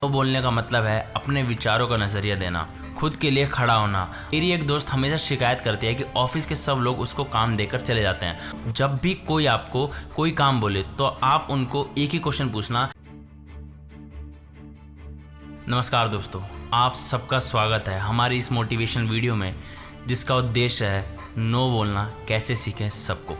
तो बोलने का मतलब है अपने विचारों का नज़रिया देना, खुद के लिए खड़ा होना। मेरी एक दोस्त हमेशा शिकायत करती है कि ऑफिस के सब लोग उसको काम देकर चले जाते हैं। जब भी कोई आपको कोई काम बोले तो आप उनको एक ही क्वेश्चन पूछना। नमस्कार दोस्तों, आप सबका स्वागत है हमारी इस मोटिवेशन वीडियो में, जिसका उद्देश्य है नो बोलना कैसे सीखें सबको।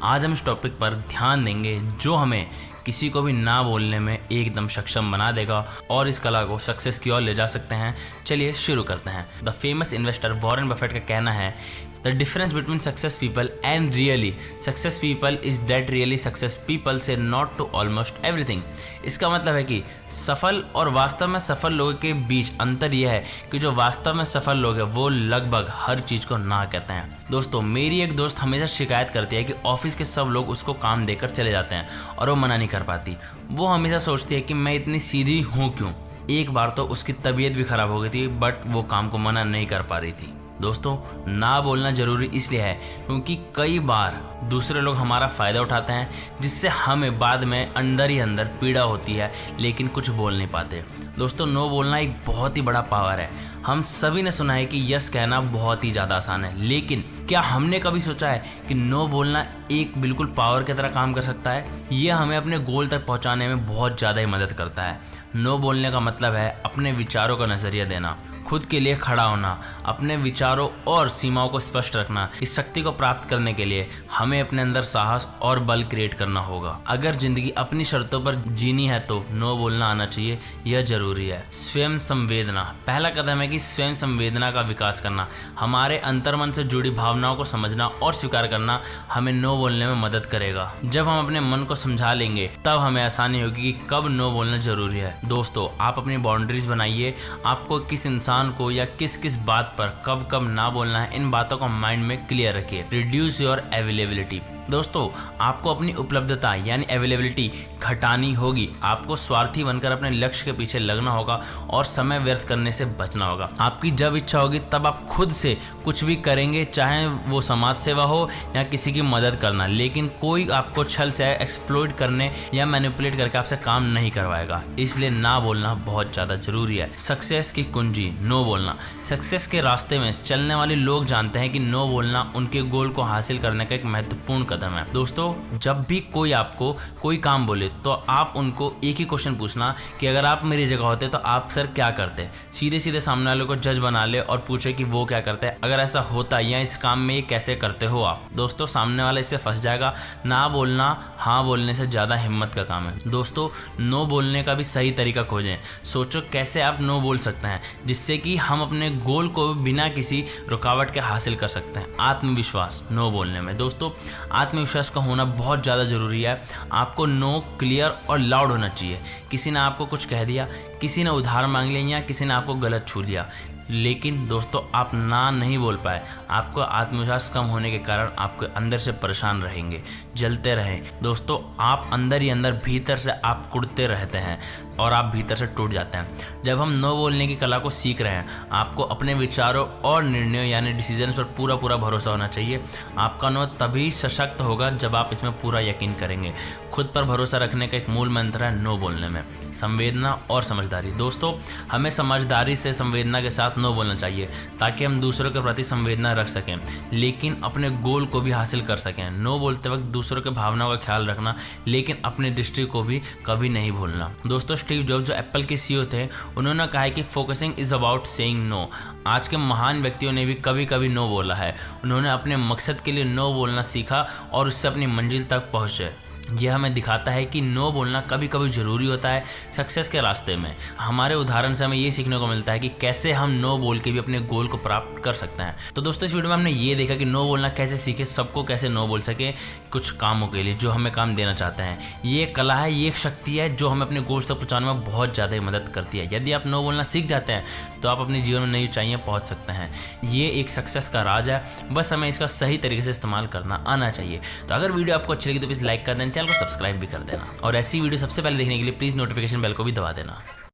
आज हम इस टॉपिक पर ध्यान देंगे जो हमें किसी को भी ना बोलने में एकदम सक्षम बना देगा और इस कला को सक्सेस की ओर ले जा सकते हैं। चलिए शुरू करते हैं। The famous investor Warren Buffett का कहना है, the difference between success people and really success people is that really success people से नॉट टू ऑलमोस्ट एवरीथिंग। इसका मतलब है कि सफल और वास्तव में सफल लोगों के बीच अंतर यह है कि जो वास्तव में सफल लोग हैं वो लगभग हर चीज़ को ना कहते हैं। दोस्तों, मेरी एक दोस्त हमेशा शिकायत करती है कि ऑफिस के सब लोग उसको काम देकर चले जाते हैं और वो मना नहीं कर पाती। वो हमेशा सोचती है कि मैं इतनी सीधी हूँ क्यों। एक बार तो उसकी तबीयत भी खराब हो गई थी, बट वो काम को मना नहीं कर पा रही थी। दोस्तों, ना बोलना ज़रूरी इसलिए है क्योंकि कई बार दूसरे लोग हमारा फ़ायदा उठाते हैं, जिससे हमें बाद में अंदर ही अंदर पीड़ा होती है, लेकिन कुछ बोल नहीं पाते। दोस्तों, नो बोलना एक बहुत ही बड़ा पावर है। हम सभी ने सुना है कि यस कहना बहुत ही ज़्यादा आसान है, लेकिन क्या हमने कभी सोचा है कि नो बोलना एक बिल्कुल पावर की तरह काम कर सकता है? ये हमें अपने गोल तक पहुंचाने में बहुत ज़्यादा ही मदद करता है। नो बोलने का मतलब है अपने विचारों का नज़रिया देना, खुद के लिए खड़ा होना, अपने विचारों और सीमाओं को स्पष्ट रखना। इस शक्ति को प्राप्त करने के लिए हमें अपने अंदर साहस और बल क्रिएट करना होगा। अगर जिंदगी अपनी शर्तों पर जीनी है तो नो बोलना आना चाहिए, यह जरूरी है। स्वयं संवेदना पहला कदम है कि स्वयं संवेदना का विकास करना। हमारे अंतर्मन से जुड़ी भावनाओं को समझना और स्वीकार करना हमें नो बोलने में मदद करेगा। जब हम अपने मन को समझा लेंगे तब हमें आसानी होगी कि कब नो बोलना जरूरी है। दोस्तों, आप अपनी बाउंड्रीज बनाइए। आपको किस इंसान को या किस किस बात पर कब कब ना बोलना है, इन बातों को माइंड में क्लियर रखिए। Reduce your availability. दोस्तों, आपको अपनी उपलब्धता यानी अवेलेबिलिटी घटानी होगी। आपको स्वार्थी बनकर अपने लक्ष्य के पीछे लगना होगा और समय व्यर्थ करने से बचना होगा। आपकी जब इच्छा होगी तब आप खुद से कुछ भी करेंगे, चाहे वो समाज सेवा हो या किसी की मदद करना, लेकिन कोई आपको छल से एक्सप्लॉइट करने या मैनिपुलेट करके आपसे काम नहीं करवाएगा। इसलिए ना बोलना बहुत ज़्यादा जरूरी है। सक्सेस की कुंजी नो बोलना। सक्सेस के रास्ते में चलने वाले लोग जानते हैं कि नो बोलना उनके गोल को हासिल करने का एक महत्वपूर्ण कदम है। दोस्तों, जब भी कोई आपको कोई काम बोले तो आप उनको एक ही क्वेश्चन पूछना कि अगर आप मेरी जगह होते तो आप सर क्या करते। सीधे सीधे सामने वाले को जज बना ले और पूछे कि वो क्या करते हैं, अगर ऐसा होता या इस काम में ये कैसे करते हो आप। दोस्तों, सामने वाला इससे फंस जाएगा। ना बोलना हाँ बोलने से ज़्यादा हिम्मत का काम है। दोस्तों, नो बोलने का भी सही तरीका खोजें। सोचो कैसे आप नो बोल सकते हैं जिससे कि हम अपने गोल को बिना किसी रुकावट के हासिल कर सकते हैं। आत्मविश्वास नो बोलने में। दोस्तों, आत्मविश्वास का होना बहुत ज़्यादा ज़रूरी है। आपको नो क्लियर और लाउड होना चाहिए। किसी ने आपको कुछ कह दिया, किसी ने उधार मांग लिया या किसी ने आपको गलत छू लिया, लेकिन दोस्तों आप ना नहीं बोल पाए। आपको आत्मविश्वास कम होने के कारण आपके अंदर से परेशान रहेंगे, जलते रहें। दोस्तों, आप अंदर ही अंदर भीतर से आप कुड़ते रहते हैं और आप भीतर से टूट जाते हैं। जब हम नो बोलने की कला को सीख रहे हैं, आपको अपने विचारों और निर्णयों यानी डिसीजंस पर पूरा पूरा भरोसा होना चाहिए। आपका नो तभी सशक्त होगा जब आप इसमें पूरा यकीन करेंगे। खुद पर भरोसा रखने का एक मूल मंत्र है नो बोलने में संवेदना और समझदारी। दोस्तों, हमें समझदारी से संवेदना के साथ नो बोलना चाहिए ताकि हम दूसरों के प्रति संवेदना रख सकें, लेकिन अपने गोल को भी हासिल कर सकें। नो बोलते वक्त दूसरों के भावनाओं का ख्याल रखना, लेकिन अपने दृष्टि को भी कभी नहीं भूलना। दोस्तों, स्टीव जॉब्स जो एप्पल के सीईओ थे, उन्होंने कहा है कि focusing is about saying no. आज के महान व्यक्तियों ने भी कभी कभी नो बोला है। उन्होंने अपने मकसद के लिए नो बोलना सीखा और उससे अपनी मंजिल तक पहुँचे। यह हमें दिखाता है कि नो बोलना कभी कभी ज़रूरी होता है सक्सेस के रास्ते में। हमारे उदाहरण से हमें ये सीखने को मिलता है कि कैसे हम नो बोल के भी अपने गोल को प्राप्त कर सकते हैं। तो दोस्तों, इस वीडियो में हमने ये देखा कि नो बोलना कैसे सीखे, सबको कैसे नो बोल सके कुछ कामों के लिए जो हमें काम देना चाहते हैं। ये एक कला है, ये एक शक्ति है जो हमें अपने गोल तक पहुँचाने में बहुत ज़्यादा ही मदद करती है। यदि आप नो बोलना सीख जाते हैं तो आप अपने जीवन में नई ऊंचाइयां पहुँच सकते हैं। ये एक सक्सेस का राज है, बस हमें इसका सही तरीके से इस्तेमाल करना आना चाहिए। तो अगर वीडियो आपको अच्छी लगी तो प्लीज़ लाइक कर देना, चैनल को सब्सक्राइब भी कर देना और ऐसी वीडियो सबसे पहले देखने के लिए प्लीज़ नोटिफिकेशन बेल को भी दबा देना।